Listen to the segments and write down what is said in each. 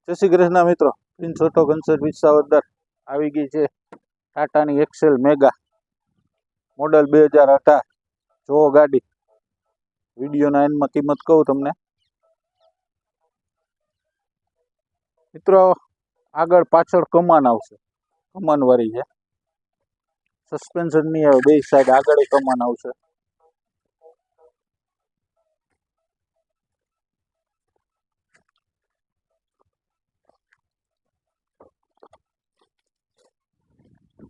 જય શ્રી કૃષ્ણ મિત્રો, prince auto concert Visavadar આવી ગઈ છે ટાટાની એક્સેલ મેગા મોડલ 2018। જો ગાડી વિડીયોના એન્ડમાં કિંમત કહું તમને મિત્રો। આગળ પાછળ કમાન આવશે, કમાનવાળી છે, સસ્પેન્શન નહીં આવે, બે સાઈડ આગળ કમાન આવશે।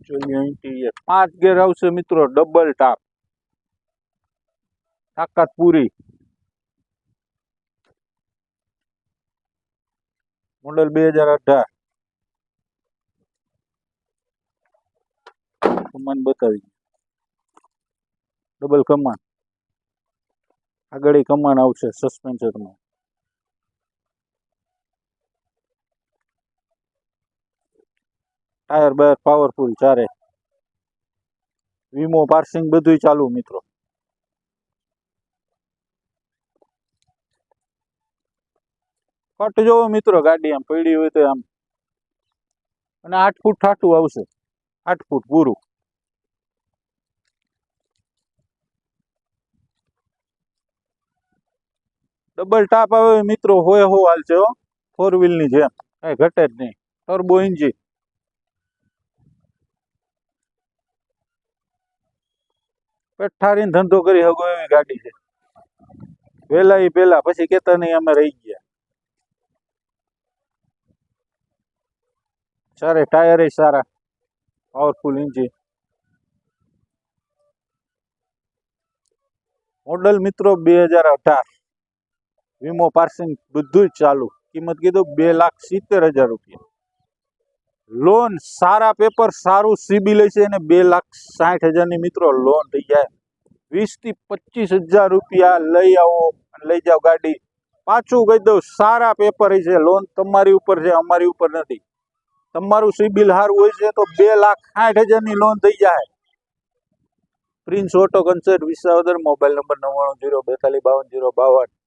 ઇન્ટિરિયર 5 ગેર આવશે મિત્રો, ડબલ ટાપ, તાકાત પૂરી। મોડલ 2018। કમાન બતાવી, ડબલ કમાન, આગળ કમાન આવશે સસ્પેન્શનમાં। ટાયર બાયર પાવરફુલ ચારે, વીમો પાર્સિંગ બધું ચાલુ મિત્રો। કટ જોવો મિત્રો, ગાડી આમ પડી હોય તો આમ, અને 8 ફૂટ ઠાઠું આવશે, 8 ફૂટ પૂરું। ડબલ ટાપ આવે મિત્રો, હોય હો હાલ છે, 4 વ્હીલની જેમ, કઈ ઘટે જ નહીં। ટર્બો એન્જિન, પેઠારીને ધંધો કરી શકો એવી ગાડી છે। વેલા પેલા પછી કેતા નહીં અમે રહી ગયા। સારે ટાયર સારા, પાવરફુલ એન્જિન। મોડલ મિત્રો 2018, વીમો પાર્સિંગ બધું જ ચાલુ। કિંમત કીધું 2,70,000 રૂપિયા। લોન સારા પેપર, સારું સિબિલ છે, અને 2,60,000 ની મિત્રો લોન થઈ જાય। 20 થી 25,000 રૂપિયા લઈ આવો અને લઈ જાઓ ગાડી। પાછું કહી દઉં, સારા પેપર છે, લોન તમારી ઉપર છે, અમારી ઉપર નથી। તમારું સિબિલ સારું હોય છે તો 2,60,000 ની લોન થઈ જાય। Prince auto concert Visavadar, mobile number 99 042 52 052।